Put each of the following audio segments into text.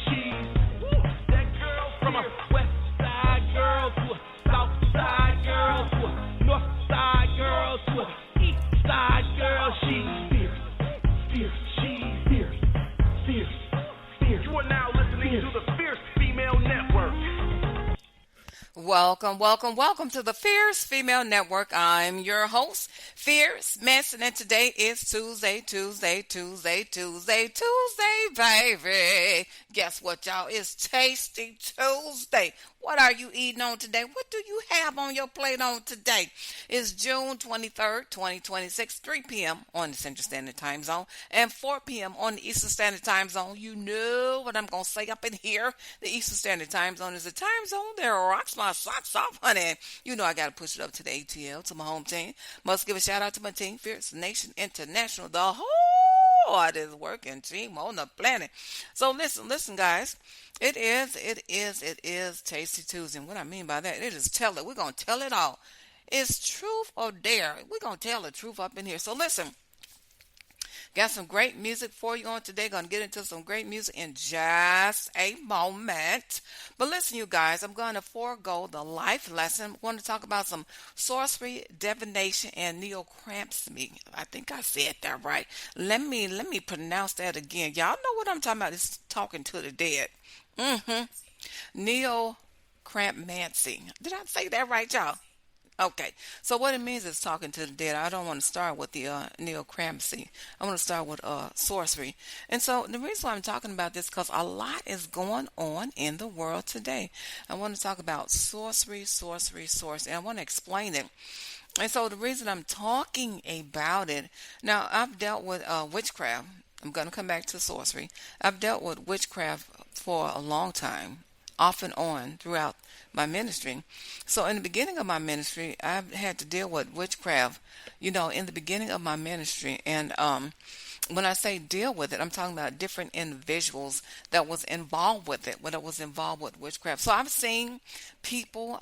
She's that girl from a west side girl to a south side girl to a north side girl to a east side girl. She's fierce, fierce. She's fierce, fierce, fierce. You are now listening to the Fierce Female Network. Welcome to the Fierce Female Network. I'm your host, Fierce Manson, and today is Tuesday, baby. Guess what, y'all? It's Tasty Tuesday. What are you eating on today? What do you have on your plate on today? It's June 23rd, 2026, 3 p.m. on the Central Standard Time Zone and 4 p.m. on the Eastern Standard Time Zone. You know what I'm going to say up in here. The Eastern Standard Time Zone is a time zone that rocks my socks off, honey. You know I got to push it up to the ATL, to my home team. Must give a shout out to my team, Fierce Nation International, the hardest working team on the planet. So listen, guys. It is Tasty Tuesday. And what I mean by that, it is tell it. We're going to tell it all. It's truth or dare. We're going to tell the truth up in here. So listen, got some great music for you on today. Going to get into some great music in just a moment. But listen, you guys, I'm going to forego the life lesson. I'm going to talk about some sorcery, divination, and neocrampsy. I think I said that right. Let me pronounce that again. Y'all know what I'm talking about. It's talking to the dead. Neocrampmancy. Did I say that right, y'all? Okay. So what it means is talking to the dead. I don't want to start with the neocrampsy. I want to start with sorcery. And so the reason why I'm talking about this because a lot is going on in the world today. I want to talk about sorcery. And I want to explain it. And so the reason I'm talking about it, now I've dealt with witchcraft. I'm going to come back to sorcery. I've dealt with witchcraft for a long time, off and on throughout my ministry. So in the beginning of my ministry, I've had to deal with witchcraft, in the beginning of my ministry. And when I say deal with it, I'm talking about different individuals that was involved with it, that was involved with witchcraft. So I've seen people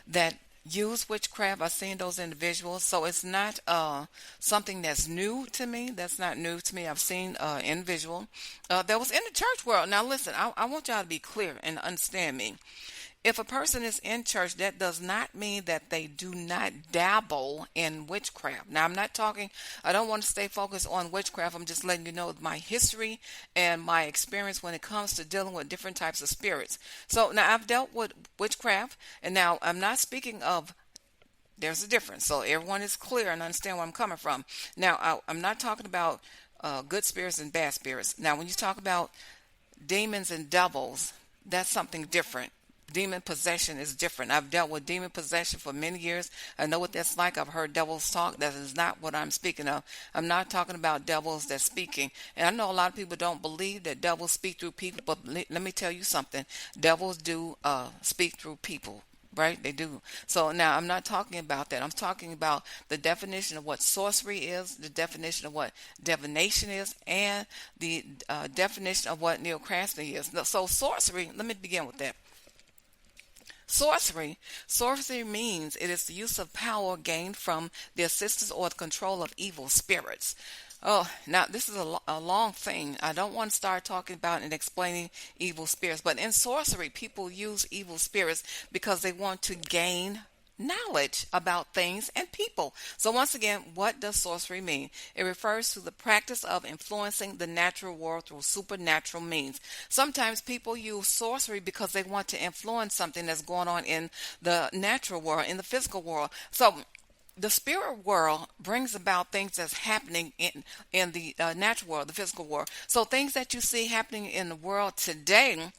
that use witchcraft. I've seen those individuals. So it's not something that's new to me. That's not new to me. I've seen individual that was in the church world. Now listen, I want y'all to be clear and understand me. If a person is in church, that does not mean that they do not dabble in witchcraft. Now, I don't want to stay focused on witchcraft. I'm just letting you know my history and my experience when it comes to dealing with different types of spirits. So now I've dealt with witchcraft, and now I'm not speaking of, there's a difference. So everyone is clear and understand where I'm coming from. Now, I'm not talking about good spirits and bad spirits. Now, when you talk about demons and devils, that's something different. Demon possession is different. I've dealt with demon possession for many years. I know what that's like. I've heard devils talk. That is not what I'm speaking of. I'm not talking about devils that's speaking. And I know a lot of people don't believe that devils speak through people, but let me tell you something. Devils do speak through people. Right? They do. So now I'm not talking about that. I'm talking about the definition of what sorcery is, the definition of what divination is, and the definition of what neocrampsy is. So sorcery, let me begin with that. Sorcery means it is the use of power gained from the assistance or the control of evil spirits. Oh, now this is a long thing. I don't want to start talking about and explaining evil spirits, but in sorcery, people use evil spirits because they want to gain knowledge about things and people. So once again, what does sorcery mean? It refers to the practice of influencing the natural world through supernatural means. Sometimes people use sorcery because they want to influence something that's going on in the natural world, in the physical world. So the spirit world brings about things that's happening in the natural world, the physical world. So things that you see happening in the world today.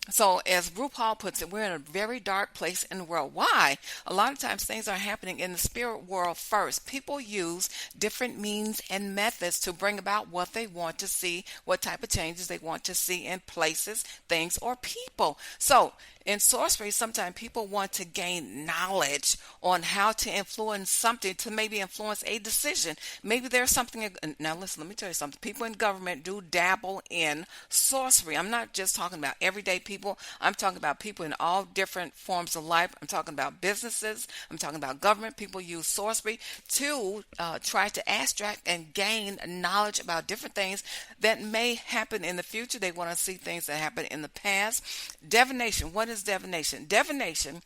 So as RuPaul puts it, we're in a very dark place in the world. Why? A lot of times things are happening in the spirit world first. People use different means and methods to bring about what they want to see, what type of changes they want to see in places, things, or people. So In sorcery, sometimes people want to gain knowledge on how to influence something to maybe influence a decision. Maybe there's something. Now, listen, let me tell you something. People in government do dabble in sorcery. I'm not just talking about everyday people. I'm talking about people in all different forms of life. I'm talking about businesses. I'm talking about government. People use sorcery to try to abstract and gain knowledge about different things that may happen in the future. They want to see things that happened in the past. Divination. What is divination? Divination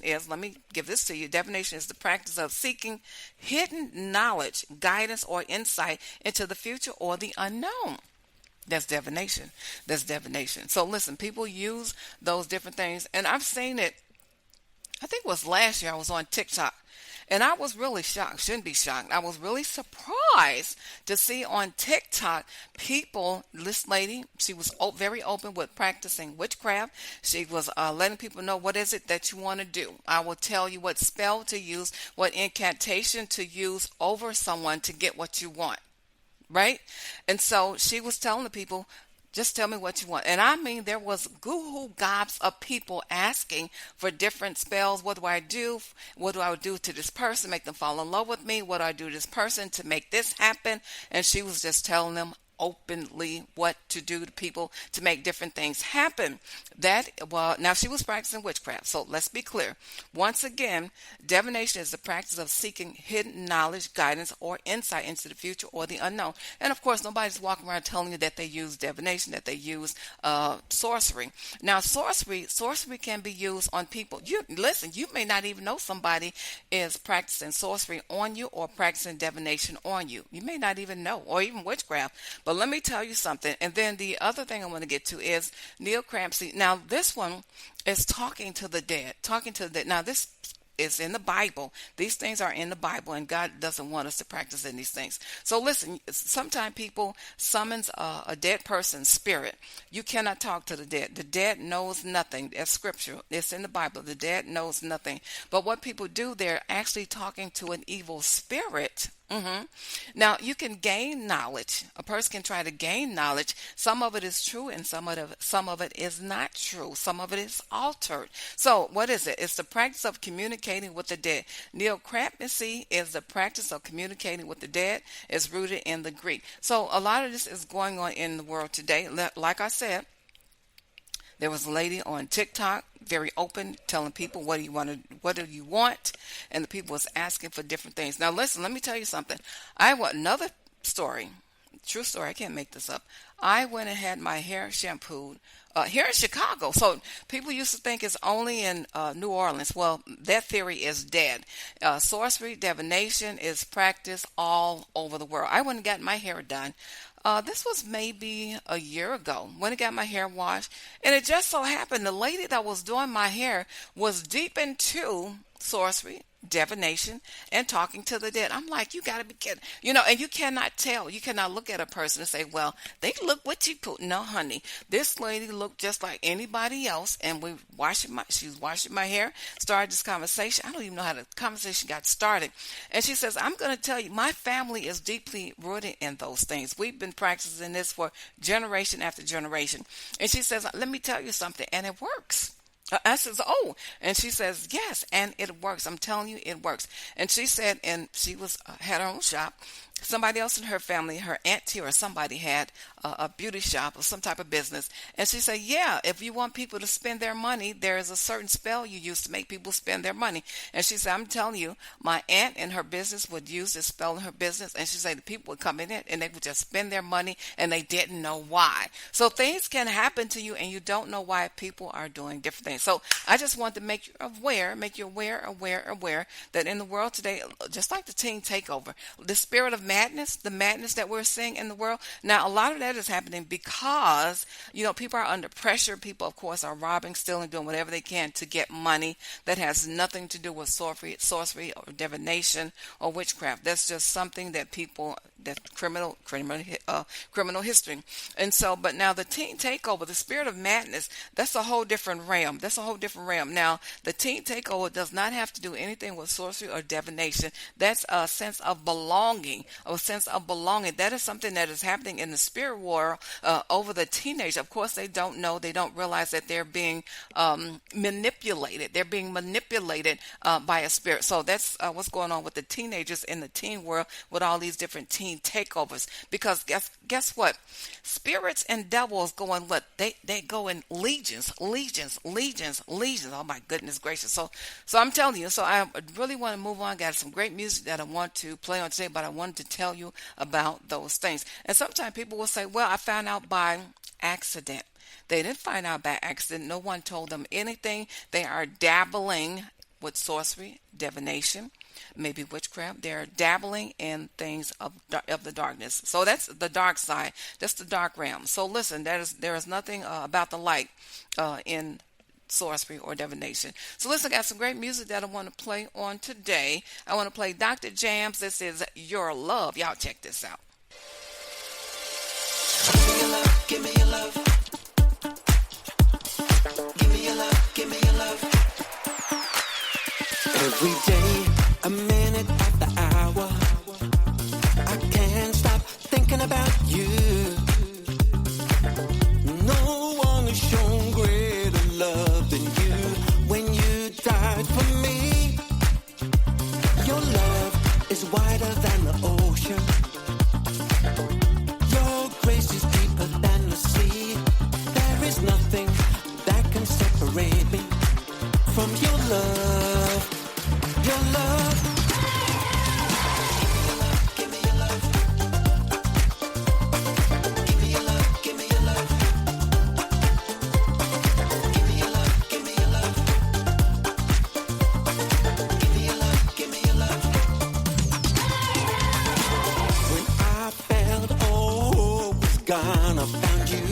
is, let me give this to you. Divination is the practice of seeking hidden knowledge, guidance, or insight into the future or the unknown. That's divination. That's divination. So listen, people use those different things, and I've seen it. I think it was last year I was on TikTok. And I was really shocked. Shouldn't be shocked. I was really surprised to see on TikTok people, this lady, she was very open with practicing witchcraft. She was letting people know, what is it that you want to do. I will tell you what spell to use, what incantation to use over someone to get what you want. Right? And so she was telling the people, just tell me what you want. And I mean, there was goo gobs of people asking for different spells. What do I do? What do I do to this person? Make them fall in love with me? What do I do to this person to make this happen? And she was just telling them openly what to do to people to make different things happen. Now she was practicing witchcraft. So let's be clear. Once again, divination is the practice of seeking hidden knowledge, guidance, or insight into the future or the unknown. And of course, nobody's walking around telling you that they use divination, that they use sorcery. Now, sorcery can be used on people. You may not even know somebody is practicing sorcery on you or practicing divination on you. You may not even know, or even witchcraft. But let me tell you something. And then the other thing I want to get to is necromancy. Now, this one is talking to the dead. Talking to the dead. Now, this is in the Bible. These things are in the Bible, and God doesn't want us to practice in these things. So listen, sometimes people summons a dead person's spirit. You cannot talk to the dead. The dead knows nothing. It's scripture. It's in the Bible. The dead knows nothing. But what people do, they're actually talking to an evil spirit. Now, you can gain knowledge. A person can try to gain knowledge. Some of it is true and some of it is not true. Some of it is altered. So what is it? It's the practice of communicating with the dead. Necromancy is the practice of communicating with the dead. It's rooted in the Greek. So a lot of this is going on in the world today. Like I said, there was a lady on TikTok, very open, telling people, what do you want? And the people was asking for different things. Now listen, let me tell you something. I want another story, true story. I can't make this up. I went and had my hair shampooed here in Chicago. So people used to think it's only in New Orleans. Well, that theory is dead. Sorcery, divination is practiced all over the world. I went and got my hair done. This was maybe a year ago when I got my hair washed. And it just so happened the lady that was doing my hair was deep into sorcery, divination, and talking to the dead. I'm like, you got to be kidding. And you cannot tell. You cannot look at a person and say, well, they look what you put. No, honey. This lady looked just like anybody else. And she was washing my hair, started this conversation. I don't even know how the conversation got started. And she says, I'm going to tell you, my family is deeply rooted in those things. We've been practicing this for generation after generation. And she says, let me tell you something. And it works. I says, oh, and she says, yes, and it works. I'm telling you, it works. And she said, and she had her own shop. Somebody else in her family, her auntie or somebody had a beauty shop or some type of business. And she said, yeah, if you want people to spend their money, there is a certain spell you use to make people spend their money. And she said, I'm telling you, my aunt in her business would use this spell in her business. And she said the people would come in it and they would just spend their money and they didn't know why. So things can happen to you and you don't know why people are doing different things. So I just want to make you aware that in the world today, just like the teen takeover, the spirit of the madness that we're seeing in the world. Now, a lot of that is happening because, people are under pressure. People, of course, are robbing, stealing, doing whatever they can to get money that has nothing to do with sorcery or divination or witchcraft. That's just something that people That's criminal history. And so, but now the teen takeover, the spirit of madness, that's a whole different realm. That's a whole different realm. Now, the teen takeover does not have to do anything with sorcery or divination. That's a sense of belonging, a sense of belonging. That is something that is happening in the spirit world over the teenage. Of course, they don't know, they don't realize that they're being manipulated. They're being manipulated by a spirit. So that's what's going on with the teenagers in the teen world with all these different teen takeovers. Because guess what? Spirits and devils go in what? They go in legions, legions, legions, legions. Oh my goodness gracious. So I'm telling you, so I really want to move on. Got some great music that I want to play on today, but I wanted to tell you about those things. And sometimes people will say, well, I found out by accident. They didn't find out by accident. No one told them anything. They are dabbling with sorcery, divination, maybe witchcraft. They're dabbling in things of the darkness. So that's the dark side. That's the dark realm. So listen, there is nothing about the light in sorcery or divination. So listen, I got some great music that I want to play on today. I want to play Dr. Jams. This is Your Love. Y'all check this out. Give me your love, give me your love, give me your love. Every day, a minute of the hour, I can't stop thinking about you. No one has shown greater love than you when you died for me. Your love is wider than the ocean. Your grace is deeper than the sea. There is nothing that can separate me from your love. Your love. Give me your love. Give me your love. Give me your love. Give me your love. Give me your love. Give me your love. Give me your love. When I felt all hope was gone, I found you.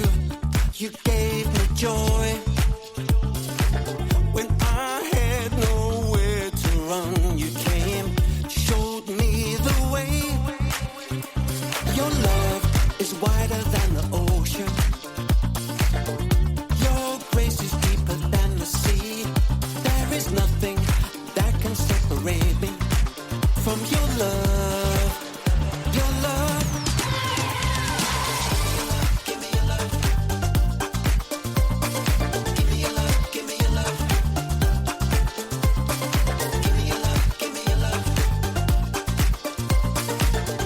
You gave me joy. When I had nowhere to run, you came, showed me the way. Your love is wider than the ocean. Your grace is deeper than the sea. There is nothing that can separate me from your love. Your love. Give me your love. Give me your love. Give me your love. Give me your love. Give me your love.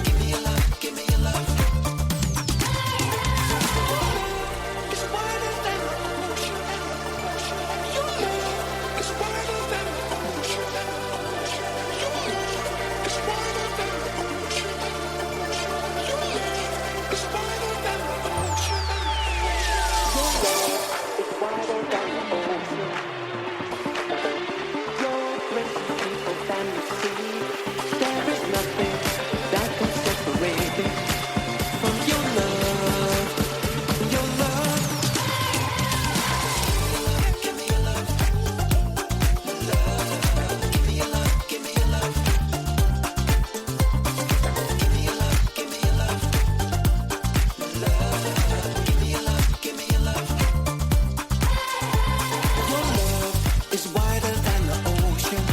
Give me your love. Give me your love. It's wider than the ocean. Your love is wider than the ocean. Your love is wider than the ocean. Your love is wider than the ocean. Your love is wider than the ocean. Your grace is deeper than the sea. There is nothing that can separate me from your love. Your love. Give me your love. Love. Give me your love. Give me your love. Give me your love. Give me your love. Love. Give me your love. Give me your love. Your love is wider than the ocean.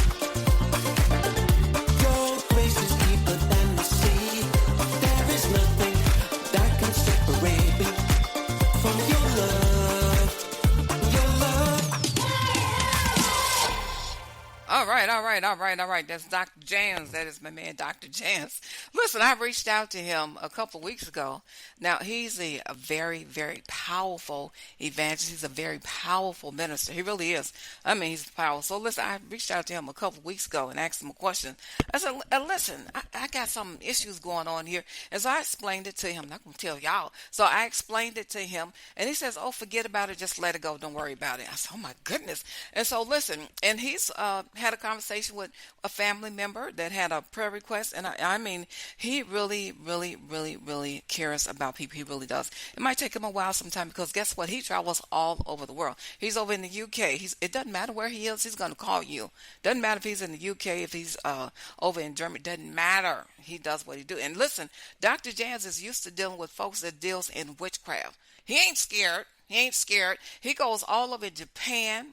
Your grace is deeper than the sea. There is nothing that can separate me from your love. Your love. All right. That's Dr. Jams. That is my man, Dr. Jams. Listen, I reached out to him a couple weeks ago. Now, he's a very, very powerful evangelist. He's a very powerful minister. He really is. I mean, he's powerful. So, listen, I reached out to him a couple weeks ago and asked him a question. I said, listen, I got some issues going on here. And so I explained it to him. I'm not going to tell y'all. So I explained it to him. And he says, oh, forget about it. Just let it go. Don't worry about it. I said, oh, my goodness. And so, listen, and he's had a conversation with a family member that had a prayer request, and I mean, he really, really, really, really cares about people. He really does. It might take him a while sometime because guess what? He travels all over the world. He's over in the UK. It doesn't matter where he is. He's going to call you. Doesn't matter if he's in the UK, if he's over in Germany. Doesn't matter. He does what he do. And listen, Dr. Jans is used to dealing with folks that deals in witchcraft. He ain't scared. He ain't scared. He goes all over Japan.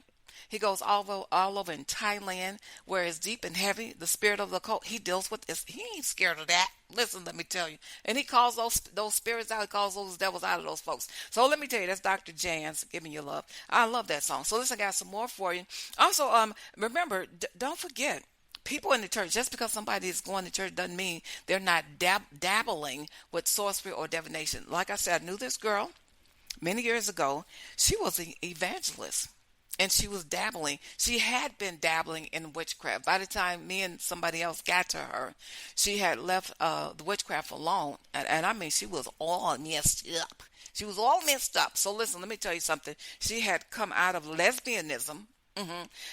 He goes all over in Thailand, where it's deep and heavy. The spirit of the occult, he deals with this. He ain't scared of that. Listen, let me tell you. And he calls those spirits out. He calls those devils out of those folks. So let me tell you, that's Dr. Jans, Giving You Love. I love that song. So listen, I got some more for you. Also, remember, don't forget, people in the church, just because somebody is going to church doesn't mean they're not dabbling with sorcery or divination. Like I said, I knew this girl many years ago. She was an evangelist, and she was dabbling. She had been dabbling in witchcraft. By the time me and somebody else got to her, she had left the witchcraft alone. And I mean, she was all messed up. She was all messed up. So listen, let me tell you something. She had come out of lesbianism.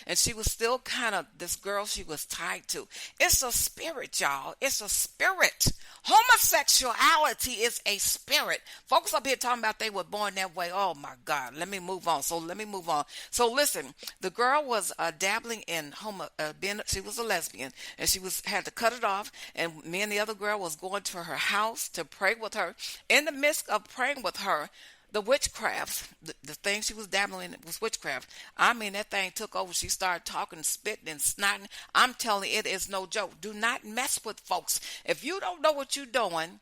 And she was still kind of this girl she was tied to. It's a spirit, y'all. It's a spirit. Homosexuality is a spirit. Folks up here talking about they were born that way. Oh, my God. Let me move on. So listen, the girl was dabbling in she was a lesbian, and she had to cut it off. And me and the other girl was going to her house to pray with her. In the midst of praying with her, the witchcraft, the thing she was dabbling in was witchcraft. I mean, that thing took over. She started talking, spitting, and snotting. I'm telling you, it is no joke. Do not mess with folks. If you don't know what you're doing,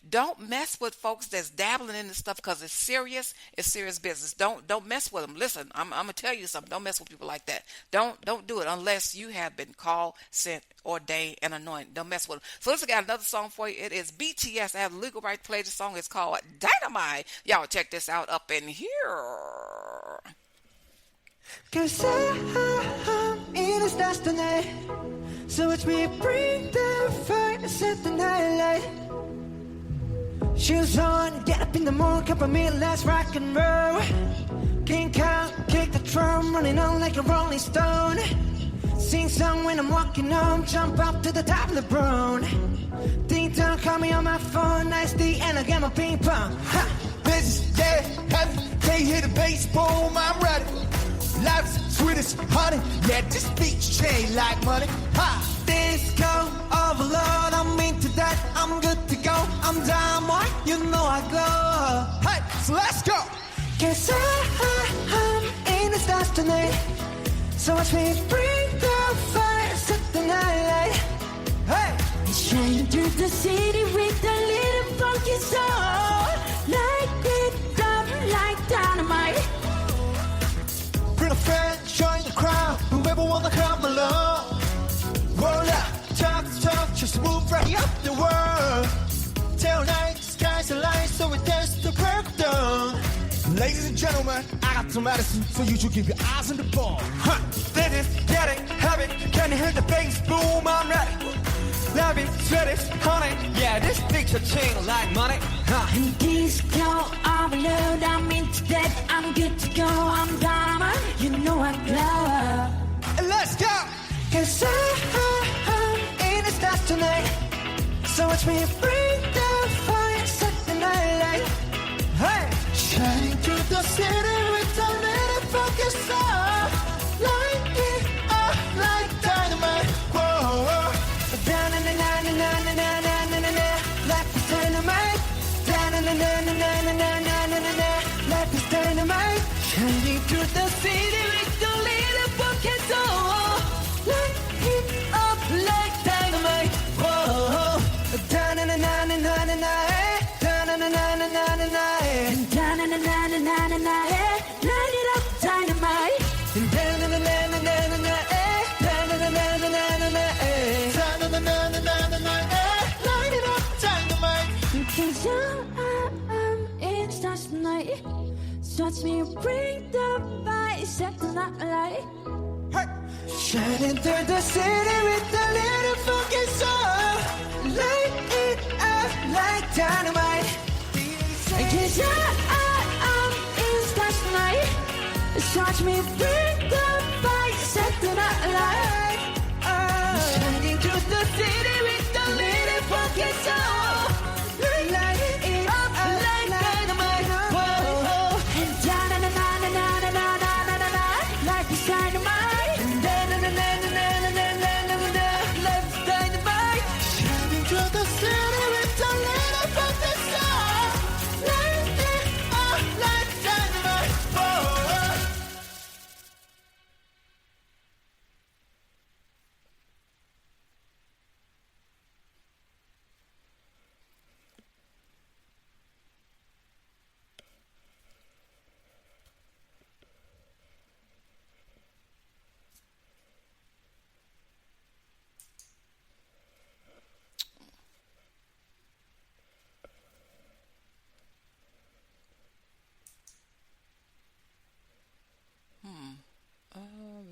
don't mess with folks that's dabbling in this stuff because it's serious. It's serious business. Don't mess with them. Listen, I'm gonna tell you something. Don't mess with people like that. Don't do it unless you have been called, sent, ordained, and anointed. Don't mess with them. So listen, I got another song for you. It is BTS. I have the legal right to play the song. It's called Dynamite. Y'all check this out up in here. 'Cause I'm in a stars tonight, so watch me bring the fire and set the night light. Shoes on, get up in the morning, cup of me, let's rock and roll. King Kong, kick the drum, running on like a rolling stone. Sing song when I'm walking home, jump up to the top of the brown. Ding dong, call me on my phone, nice D, and I get my ping pong. Ha! Business, yeah, heavy, they hit the bass, boom, I'm ready. Life's sweet as honey, yeah, this beach chain like money. Ha! Disco overload, I'm into that, I'm good to go. I'm diamond, you know I glow. Hey, so let's go. 'Cause I'm in the stars tonight, so watch me bring the fire, set the night light. Hey, Shining through the city with a little funky soul. Light it up like dynamite. bring a friend, join the crowd, whoever wanna come along. Roll up, talk, just move right up the world. Till night, skies are light, so we dance to break of dawn. Ladies and gentlemen, I got some medicine for you to keep your eyes on the ball. Huh. Did it, get it, have it, can you hear the bass boom? I'm ready. Love it, sweat it, honey. Yeah, this picture chain like money. Huh. Disco overload, I'm into that, I'm good to go. I'm diamond, you know I glow. And let's go. 'Cause I'm in the stars tonight, so watch me bring the fire, set the night light. Hey, shining through the city with a little focus on. Light it up like dynamite. Whoa, whoa. Da-na-na-na-na-na-na-na-na-na-na. Life is dynamite. Da-na-na-na-na-na-na-na-na-na. Life is dynamite. Shining through the City with a little focus on. Light it up like dynamite. Whoa. Da-na-na-na-na-na-na-na. Da-na-na-na-na-na-na. Da-na-na-na-na-na-na. Light it up dynamite. Da-na-na-na-na-na-na. Da-na-na-na-na-na-na. light it up dynamite. 'Cause I'm in the stars tonight, so watch me bring the fire, set the night light. Hey, Shining through the city with a little focus on. Light it up like dynamite. 'Cause I'm in the stars tonight, so watch me bring the fire, set the night light. city with the little funky soul. Light it up like dynamite. Whoa. And da-na-na-na-na-na-na-na-na-na-na, like it's dynamite. And da-na-na-na-na-na-na-na-na-na, like it's dynamite. Shining through the city with the little funky soul. Light it up like dynamite. Whoa. Oh,